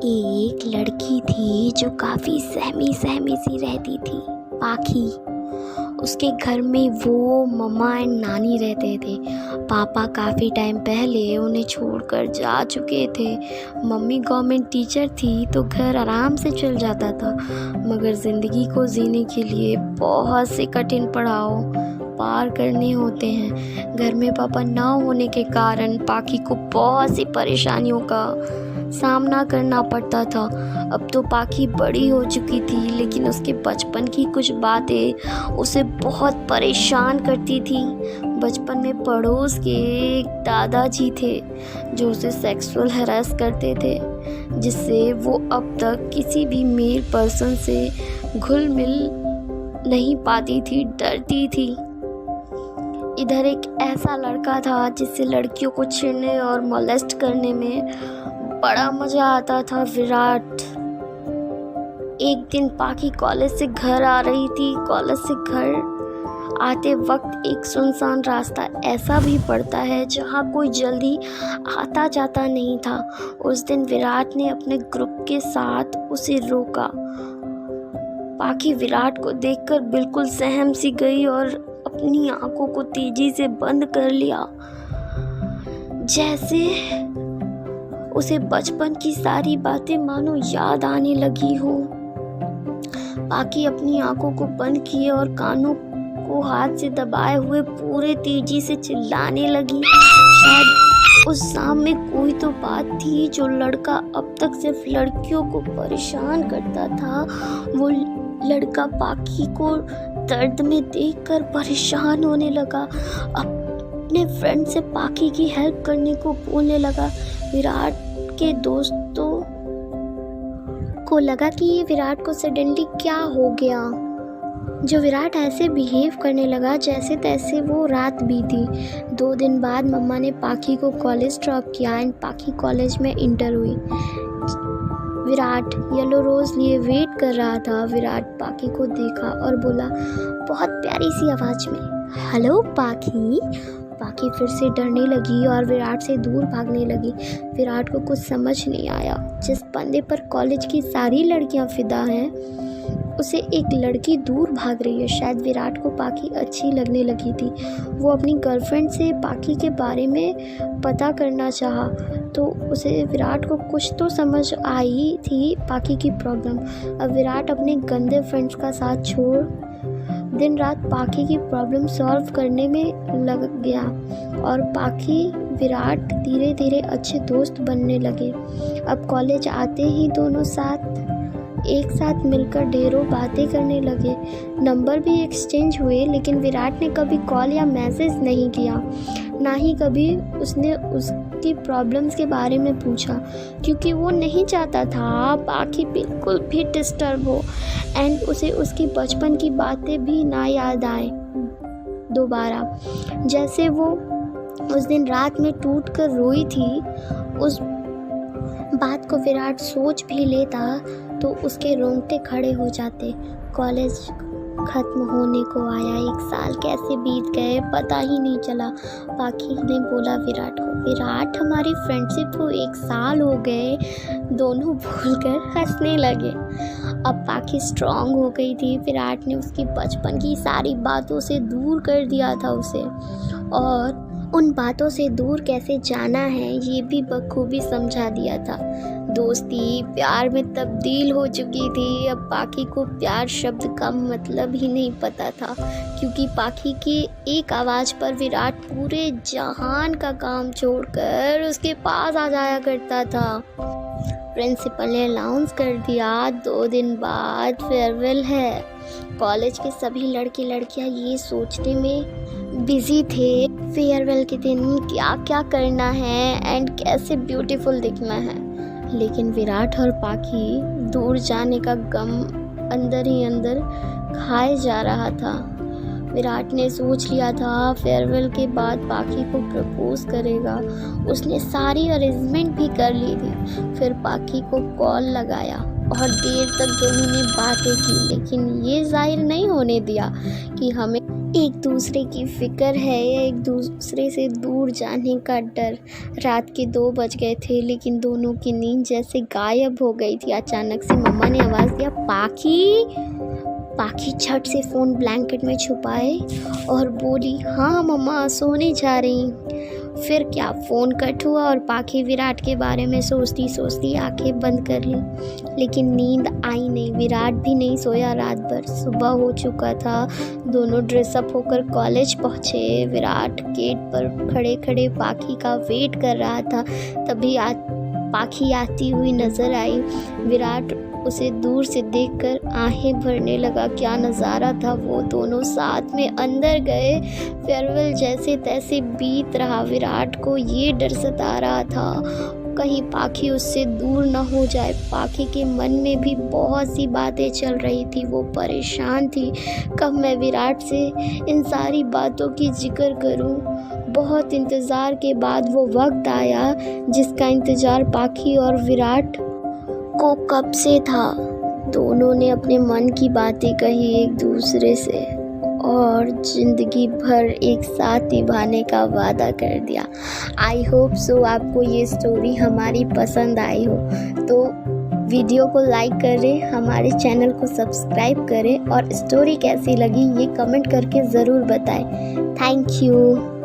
एक लड़की थी जो काफ़ी सहमी सहमी सी रहती थी, पाखी। उसके घर में वो मम्मा एंड नानी रहते थे। पापा काफ़ी टाइम पहले उन्हें छोड़कर जा चुके थे। मम्मी गवर्नमेंट टीचर थी तो घर आराम से चल जाता था, मगर ज़िंदगी को जीने के लिए बहुत से कठिन पड़ाव पार करने होते हैं। घर में पापा ना होने के कारण पाखी को बहुत सी परेशानियों का सामना करना पड़ता था। अब तो पाखी बड़ी हो चुकी थी, लेकिन उसके बचपन की कुछ बातें उसे बहुत परेशान करती थी। बचपन में पड़ोस के एक दादाजी थे जो उसे सेक्सुअल हैरेस करते थे, जिससे वो अब तक किसी भी मेल पर्सन से घुल मिल नहीं पाती थी, डरती थी। इधर एक ऐसा लड़का था जिससे लड़कियों को छेड़ने और मोलेस्ट करने में बड़ा मज़ा आता था, विराट। एक दिन पाखी कॉलेज से घर आ रही थी। कॉलेज से घर आते वक्त एक सुनसान रास्ता ऐसा भी पड़ता है जहाँ कोई जल्दी आता जाता नहीं था। उस दिन विराट ने अपने ग्रुप के साथ उसे रोका। पाखी विराट को देखकर बिल्कुल सहम सी गई और अपनी आंखों को तेजी से बंद कर लिया, जैसे उसे बचपन की सारी बातें मानो याद आने लगी हो। पाखी अपनी आंखों को बंद किए और कानों को हाथ से दबाए हुए पूरे तेजी से चिल्लाने लगी। शायद उस सामने कोई तो बात थी जो लड़का अब तक सिर्फ लड़कियों को परेशान करता था। वो लड़का पाखी को दर्द में देखकर परेशान होने लगा। अपने फ्रेंड से पाखी की हेल्प करने को बोलने लगा। विराट के दोस्तों को लगा कि ये विराट को सडनली क्या हो गया, जो विराट ऐसे बिहेव करने लगा जैसे तैसे वो रात बीती। 2 दिन बाद मम्मा ने पाखी को कॉलेज ड्रॉप किया एंड पाखी कॉलेज में इंटर हुई। विराट येलो रोज़ लिए वेट कर रहा था। विराट पाखी को देखा और बोला बहुत प्यारी सी आवाज़ में, हेलो पाखी। पाखी फिर से डरने लगी और विराट से दूर भागने लगी। विराट को कुछ समझ नहीं आया। जिस बंदे पर कॉलेज की सारी लड़कियां फिदा हैं, उसे एक लड़की दूर भाग रही है। शायद विराट को पाखी अच्छी लगने लगी थी। वो अपनी गर्लफ्रेंड से पाखी के बारे में पता करना चाहा, तो उसे विराट को कुछ तो समझ आई थी पाखी की प्रॉब्लम। अब विराट अपने गंदे फ्रेंड्स का साथ छोड़ दिन रात पाखी की प्रॉब्लम सॉल्व करने में लग गया और पाखी विराट धीरे धीरे अच्छे दोस्त बनने लगे। अब कॉलेज आते ही दोनों एक साथ मिलकर ढेरों बातें करने लगे। नंबर भी एक्सचेंज हुए, लेकिन विराट ने कभी कॉल या मैसेज नहीं किया, ना ही कभी उसने उसकी प्रॉब्लम्स के बारे में पूछा, क्योंकि वो नहीं चाहता था पाखी बिल्कुल भी डिस्टर्ब हो एंड उसे उसकी बचपन की बातें भी ना याद आए दोबारा। जैसे वो उस दिन रात में टूट कर रोई थी, उस बात को विराट सोच भी लेता तो उसके रोंगटे खड़े हो जाते। कॉलेज खत्म होने को आया। 1 साल कैसे बीत गए पता ही नहीं चला। पाखी ने बोला विराट को, विराट हमारी फ्रेंडशिप को 1 साल हो गए। दोनों भूलकर हंसने लगे। अब पाखी स्ट्रांग हो गई थी। विराट ने उसकी बचपन की सारी बातों से दूर कर दिया था उसे, और उन बातों से दूर कैसे जाना है ये भी बखूबी समझा दिया था। दोस्ती प्यार में तब्दील हो चुकी थी। अब पाखी को प्यार शब्द का मतलब ही नहीं पता था, क्योंकि पाखी की एक आवाज़ पर विराट पूरे जहान का काम छोड़कर उसके पास आ जाया करता था। प्रिंसिपल ने अनाउंस कर दिया 2 दिन बाद फेयरवेल है। कॉलेज के सभी लड़के लड़कियां ये सोचने में बिजी थे फेयरवेल के दिन क्या क्या करना है एंड कैसे ब्यूटीफुल दिखना है, लेकिन विराट और पाखी दूर जाने का गम अंदर ही अंदर खाए जा रहा था। विराट ने सोच लिया था फेयरवेल के बाद पाखी को प्रपोज करेगा। उसने सारी अरेंजमेंट भी कर ली थी। फिर पाखी को कॉल लगाया। और देर तक दोनों ने बातें की, लेकिन ये जाहिर नहीं होने दिया कि हमें एक दूसरे की फिक्र है या एक दूसरे से दूर जाने का डर। रात के 2 बज गए थे, लेकिन दोनों की नींद जैसे गायब हो गई थी। अचानक से मम्मा ने आवाज़ दिया, पाखी। पाखी झट से फ़ोन ब्लैंकेट में छुपाए और बोली, हाँ मम्मा, सोने जा रही। फिर क्या, फ़ोन कट हुआ और पाखी विराट के बारे में सोचती सोचती आंखें बंद कर ली। लेकिन नींद आई नहीं, विराट भी नहीं सोया रात भर। सुबह हो चुका था, दोनों ड्रेसअप होकर कॉलेज पहुँचे। विराट गेट पर खड़े खड़े पाखी का वेट कर रहा था। तभी पाखी आती हुई नज़र आई। विराट उसे दूर से देखकर आहें भरने लगा। क्या नज़ारा था वो, दोनों साथ में अंदर गए। फेयरवेल जैसे तैसे बीत रहा। विराट को ये डर सता रहा था कहीं पाखी उससे दूर न हो जाए। पाखी के मन में भी बहुत सी बातें चल रही थी। वो परेशान थी, कब मैं विराट से इन सारी बातों की जिक्र करूं। बहुत इंतज़ार के बाद वो वक्त आया जिसका इंतज़ार पाखी और विराट को कब से था। दोनों ने अपने मन की बातें कही एक दूसरे से और ज़िंदगी भर एक साथ निभाने का वादा कर दिया। आई होप सो आपको ये स्टोरी हमारी पसंद आई हो, तो वीडियो को लाइक करें, हमारे चैनल को सब्सक्राइब करें और स्टोरी कैसी लगी ये कमेंट करके ज़रूर बताएं। Thank you.